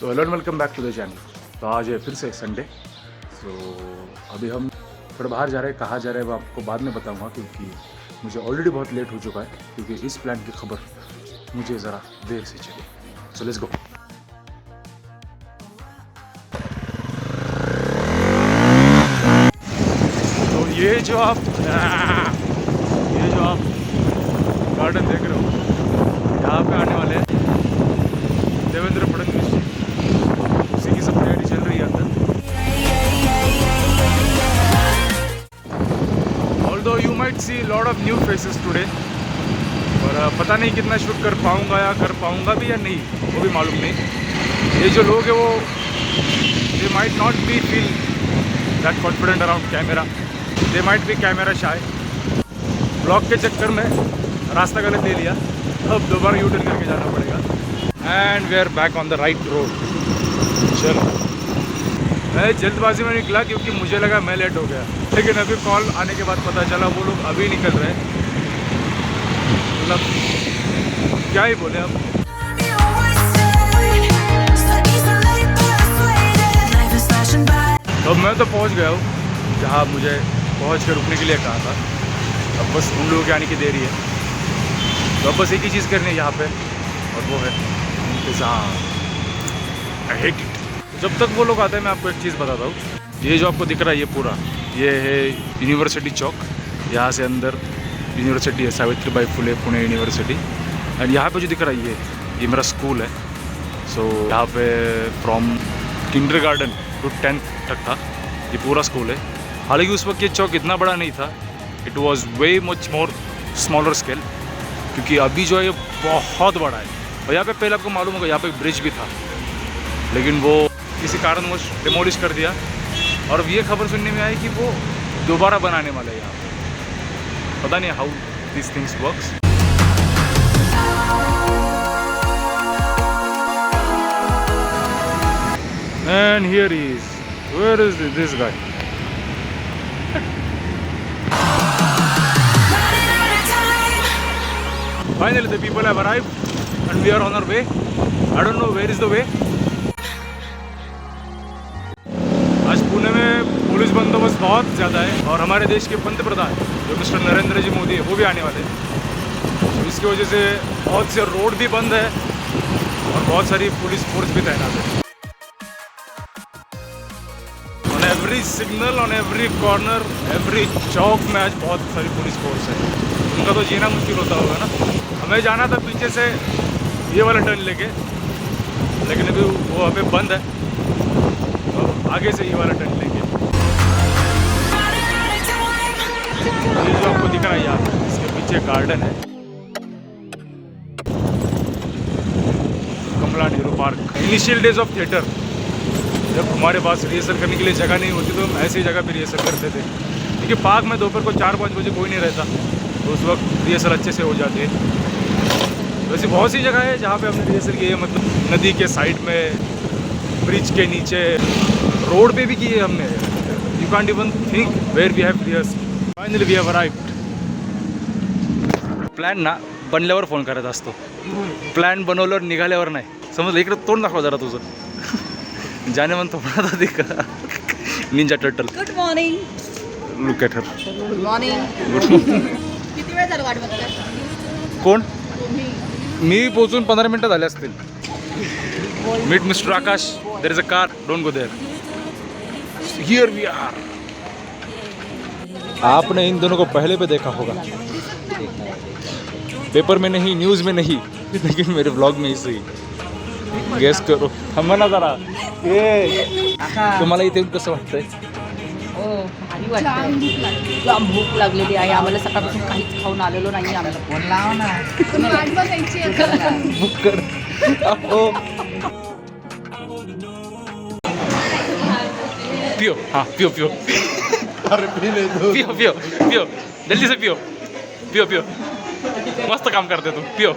So hello and welcome back to the channel. तो आज है फिर से संडे। सो अभी हम थोड़ा बाहर जा रहे हैं, कहाँ जा रहे हैं वो आपको बाद में बताऊंगा, क्योंकि मुझे ऑलरेडी बहुत लेट हो चुका है, क्योंकि इस प्लान की खबर मुझे ज़रा देर से चली। So let's go. तो ये जो आप गार्डन देख रहे हो, यहाँ पे आने वाले हैं देवेंद्र फडणवीस जी। उसी की सब तैयारी चल रही है अंदर। Although you might see lot of new faces today, और पता नहीं कितना शूट कर पाऊँगा या कर पाऊँगा भी या नहीं, वो भी मालूम नहीं। ये जो लोग हैं वो they might not be feel that confident around camera, they might be camera shy. Blog के चक्कर में रास्ता गलत ले लिया, अब दोबारा यू टर्न करके जाना पड़ेगा। And we are back on the right road. चलो, मैं जल्दबाजी में निकला क्योंकि मुझे लगा मैं लेट हो गया, लेकिन अभी कॉल आने के बाद पता चला वो लोग अभी निकल रहे हैं। मतलब क्या ही बोले अब। तो मैं तो पहुंच गया हूँ जहाँ मुझे पहुँच कर रुकने के लिए कहा था। अब बस उन लोगों के आने की देरी है, तो अब बस एक ही चीज़ करनी है यहाँ पे, और वो है इंतज़ार। I hate it. जब तक वो लोग आते हैं मैं आपको एक चीज़ बताता हूँ। ये जो आपको दिख रहा है ये पूरा, ये है यूनिवर्सिटी चौक। यहाँ से अंदर यूनिवर्सिटी है, सावित्रीबाई फुले पुणे यूनिवर्सिटी। एंड यहाँ पे जो दिख रहा है ये मेरा स्कूल है। सो यहाँ पे फ्रॉम किंडरगार्टन टू 10th तक था ये पूरा स्कूल है। हालांकि उस वक्त ये चौक इतना बड़ा नहीं था, it was way much more smaller scale, क्योंकि अभी जो है ये बहुत बड़ा है। और यहाँ पे पहले आपको मालूम होगा यहाँ पे एक ब्रिज भी था, लेकिन वो किसी कारणवश डिमोलिश कर दिया। और ये खबर सुनने में आई कि वो दोबारा बनाने वाला है यहाँ पे। पता नहीं how this things works. And here is, where is this guy? Finally the people have arrived and we are on our way. I don't know where is the way. आज पुणे में पुलिस बंदोबस्त बहुत ज़्यादा है, और हमारे देश के पंत प्रधान जो मिस्टर नरेंद्र जी मोदी है वो भी आने वाले हैं। तो इसकी वजह से बहुत से रोड भी बंद है और बहुत सारी पुलिस फोर्स भी तैनात है। On every signal, on every corner, every चौक में आज बहुत सारी पुलिस फोर्स है। उनका तो जीना मुश्किल होता होगा ना। हमें जाना था पीछे से ये वाला टर्न लेके, लेकिन अभी वो वहाँ पे बंद है, तो आगे से ये वाला टर्न लेके। ये जो आपको दिख रहा है यहाँ पे, इसके पीछे गार्डन है, Kamala Nehru park. Initial days of theatre, जब हमारे पास रिहर्सल करने के लिए जगह नहीं होती तो हम ऐसी जगह पे रिहर्सल करते थे, क्योंकि पार्क में दोपहर को 4-5 बजे कोई नहीं रहता, तो उस वक्त रिहर्सल अच्छे से हो जाती है। वैसे बहुत सी जगह है जहाँ पे हमने रिहर्सल की है, मतलब नदी के साइड में, ब्रिज के नीचे, रोड पे भी की है हमने। You can't even think where we have rehearsal. Finally we have arrived. Plan ना बनल्यावर फोन करायचा असतो, प्लॅन बनवल्यावर निघाल्यावर नाही, समजलं? इकडे तोंड दाखवा जरा तुझं। जाने मन थोड़ा था दिखा। Ninja turtle. Good morning. Look at her. Good morning. किती वेळ झाला वाट बघताय? कोण? मी पोहोचून 15 मिनटं झाले असतील। Meet mister Akash, there is a car, don't go there. Here we are. आपने इन दोनों को पहले पे देखा होगा, पेपर में नहीं, न्यूज़ में नहीं, लेकिन मेरे ब्लॉग में ही सही। गेस करो। थांबा ना जरा। तुम्हाला इथे येऊन कसं वाटतंय? हो, भारी वाटतं. लांब भूक लागलेली आहे आम्हाला, सकाळपासून काहीच खाऊन आलेलो नाही. आम्हाला फोन लावा ना, वाट बघायची आहे. बुक कर। पियो, हाँ पियो पियो। अरे पी ले दो। पियो पियो पियो, जल्दी से पियो पियो पियो, मस्त काम करते तुम, पियो।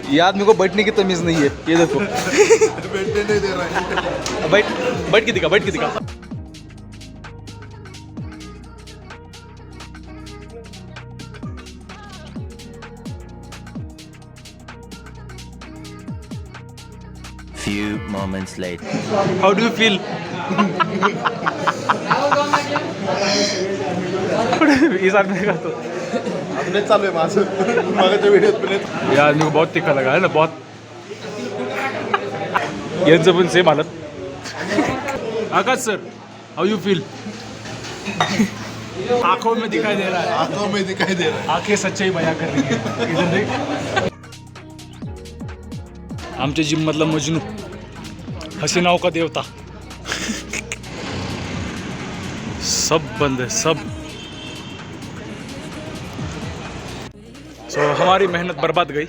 ये आदमी को बैठने की तमीज नहीं है, ये देखो। बैठने नहीं दे रहा है। बैठ के दिखा, बैठ के दिखा। few moments later. How do you feel? इस आदमी का तो अपने चालू आहे माझं मागाच्या व्हिडिओत पण येत. ये आदमी को बहुत तीखा लगा है ना, बहुत. यांचं पण सेम हालत. आकाश सर, हाउ यू फील? आंखों में दिखाई दे रहा है, आंखों में दिखाई दे रहा है. आंखें सच्चाई बयां कर रही है. इधर देख. आमच्या जिम मधला मजनू, हसीनाओं का देवता. सब बंद है, सब. सो हमारी मेहनत बर्बाद गई.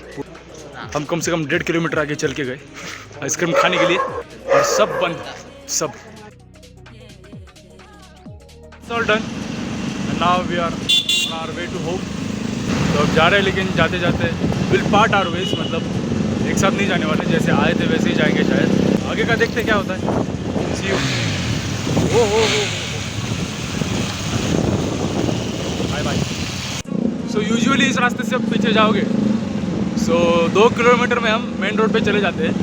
हम कम से कम 1.5 किलोमीटर आगे चल के गए आइसक्रीम खाने के लिए, और सब बंद, सब. It's all done. And now we are on our way to home. तो अब जा रहे हैं, लेकिन जाते जाते विल पार्ट आवर वेज, मतलब एक साथ नहीं जाने वाले. जैसे आए थे वैसे ही जाएंगे शायद. आगे का देखते क्या होता है. See you. हो. Bye bye. सो यूजुअली इस रास्ते से अब पीछे जाओगे, सो 2 किलोमीटर में हम मेन रोड पे चले जाते हैं,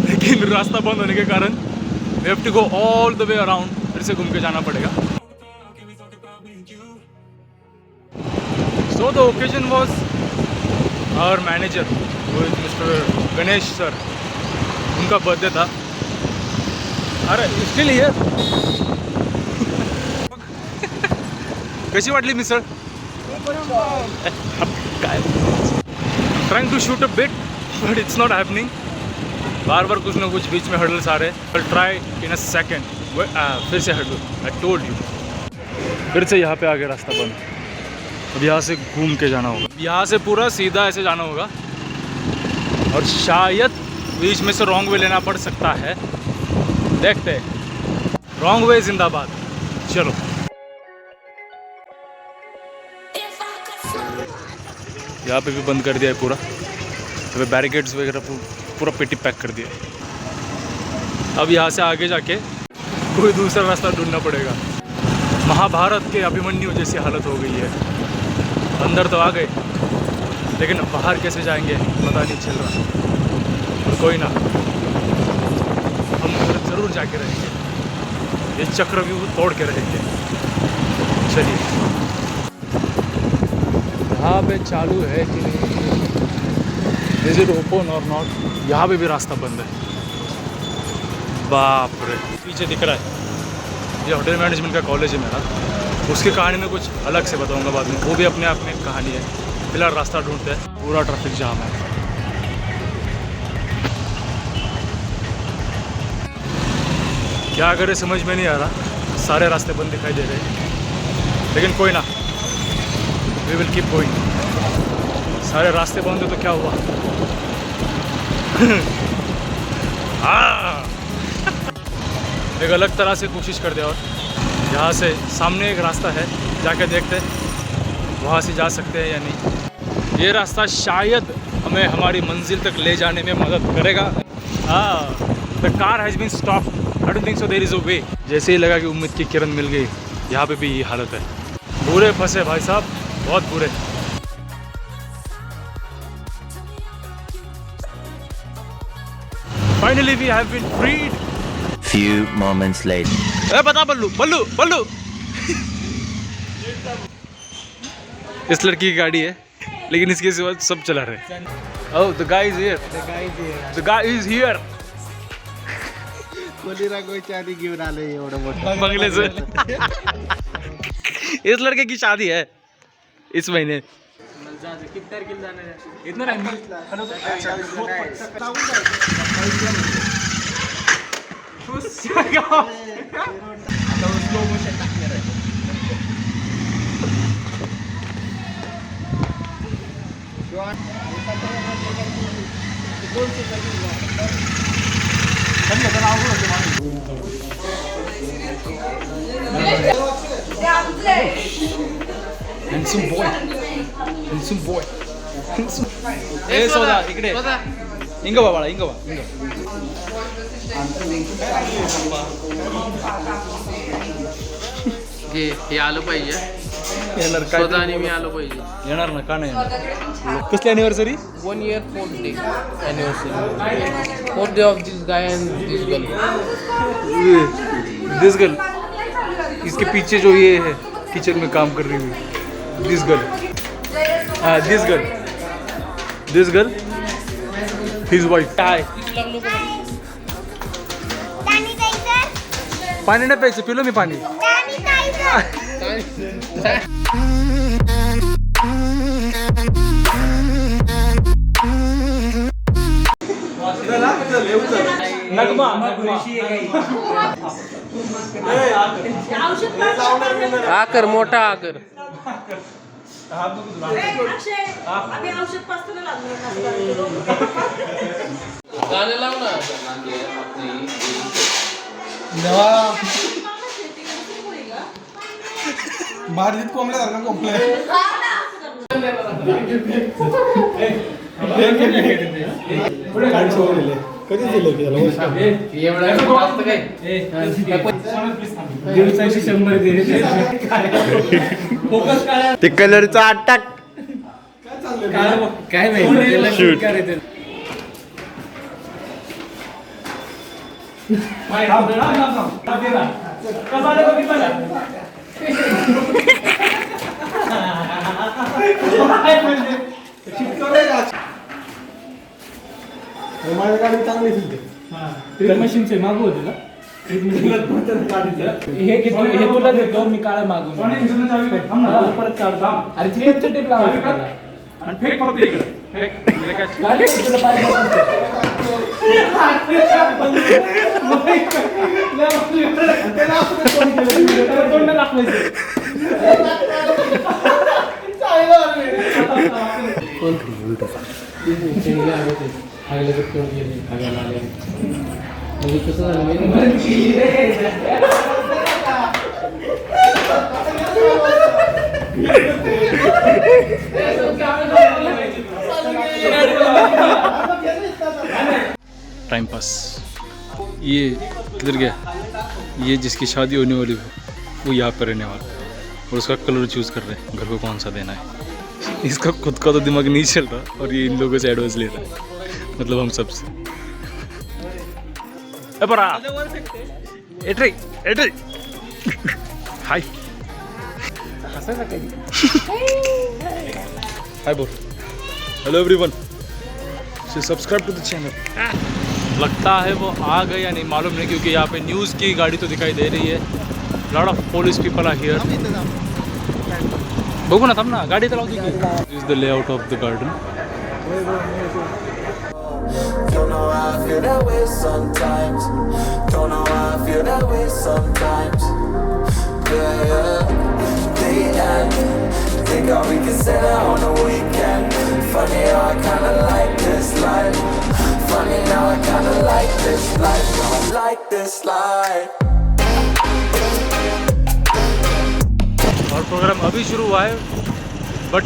लेकिन रास्ता बंद होने के कारण we have to go all the way around. फिर से घूम के जाना पड़ेगा. So the occasion was our manager, who is Mr. Ganesh sir. उनका बर्थडे था. अरे still here. कशी वाटली मिसळ? काय? Trying to shoot a bit, but it's not happening. बार कुछ ना कुछ बीच में हर्डल्स आ रहे. I'll try in a second. फिर से हर्डल. I told you. फिर से यहाँ पे आगे रास्ता बंद. अब यहाँ से घूम के जाना होगा. यहाँ से पूरा सीधा ऐसे जाना होगा, और शायद बीच में से रॉन्ग वे लेना पड़ सकता है. देखते हैं. रॉन्ग वे जिंदाबाद. चलो. यहाँ पे भी बंद कर दिया है पूरा. अभी बैरिकेड्स वगैरह पूरा पेटी पैक कर दिया है. अब यहाँ से आगे जाके कोई दूसरा रास्ता ढूंढना पड़ेगा. महाभारत के अभिमन्यु जैसी हालत हो गई है. अंदर तो आ गए, लेकिन बाहर कैसे जाएंगे पता नहीं चल रहा. और कोई ना, हम उधर ज़रूर जाके रहेंगे. ये चक्रव्यूह तोड़ के रहेंगे. चलिए. यहाँ पे चालू है कि नहीं, इज इट ओपन और नॉट. यहाँ पे भी रास्ता बंद है. बाप रे. पीछे दिख रहा है, ये होटल मैनेजमेंट का कॉलेज है मेरा. उसकी कहानी में कुछ अलग से बताऊंगा बाद में. वो भी अपने आप में एक कहानी है. फिलहाल रास्ता ढूंढते हैं. पूरा ट्रैफिक जाम है. क्या करे समझ में नहीं आ रहा. सारे रास्ते बंद दिखाई दे रहे हैं, लेकिन कोई ना, वी विल कीप गोइंग. सारे रास्ते बंद है तो क्या हुआ. एक अलग तरह से कोशिश कर दे. और यहाँ से सामने एक रास्ता है, जाके देखते हैं वहाँ से जा सकते हैं या नहीं. ये रास्ता शायद हमें हमारी मंजिल तक ले जाने में मदद करेगा. The car has been stopped. I don't think so there is a way. जैसे ही लगा कि उम्मीद की किरण मिल गई, यहाँ पे भी ये हालत है. बुरे फंसे भाई साहब, बहुत बुरे. Finally we have been freed. Few moments later. ए बता बल्लू. इस लड़की की गाड़ी है, लेकिन इसके सिवा सब चला रहे. Oh, the guy is here. कोलीरा कोई चारी घेऊन आले एवढं मोठं बंगले से. इस लड़के की शादी है इस महीने. Handsome boy. ए सोदा इकडे. इंग बाळा इंग. हे आलं पाहिजे. येणार काय स्वतः आणि मी आलो पाहिजे. येणार ना, का नाही येणार? कसली anniversary? 1 year 4th day anniversary. 4th day of this guy and this girl. This girl, इसके पीछे जो ये है किचन में काम कर रही हुई, दिस गर्ल, हाँ दिस गर्ल हिज वाइफ. हाय, पाणी नाही प्यायचं, पिलो मी पाणी. आकर मोठा आकर. गाणं लाव ना. भारतीत कोंबल्यासारखा कोंबल्या कधी दिले की एवढं जास्त काय दिवसाची 100 दे. ते कलरचा अटॅक काय माहिती त्याला शूट करायचं. माझ्या गाडी चांगली दिसते. मशीनचे मागू होते का? हे तुला देतो मी काळ मागून परत काढतो. अरे टेपचं टेप लावायचं आणि फेक फक्त इकडे फेक. तुला पाहिजे म्हणजे कसं झालं टाइम पास. ये किधर गया? ये जिसकी शादी होने वाली है वो यहाँ पर रहने वाला और उसका कलर चूज़ कर रहे हैं घर को कौन सा देना है. इसका खुद का तो दिमाग नहीं चल रहा और ये इन लोगों से एडवाइस ले रहा है, मतलब हम सबसे. हाय हाय बोल. Hello everyone, subscribe to the channel. लगता है वो आ गए या नहीं मालूम नहीं, क्योंकि यहाँ पे न्यूज़ की गाड़ी तो दिखाई दे रही है. Lot of police people are here. बघू ना, थांब ना, गाडी तर लावतो की. This is the layout of the garden. Don't know how I feel that way sometimes. Don't know how I feel that way sometimes. Yeah, yeah. Day and think how we can say that on the weekend. Funny how I kinda like this life. Funny now I kinda like this life. I like this life. और programme अभी शुरू हुआ है, but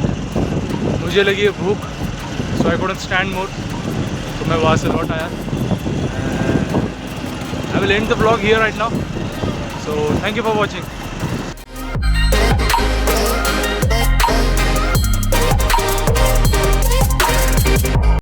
मुझे लगी है भूख, सो I couldn't stand मोर. तो मैं वहाँ से लौट आया. I will and the blog here right now. So thank you for watching.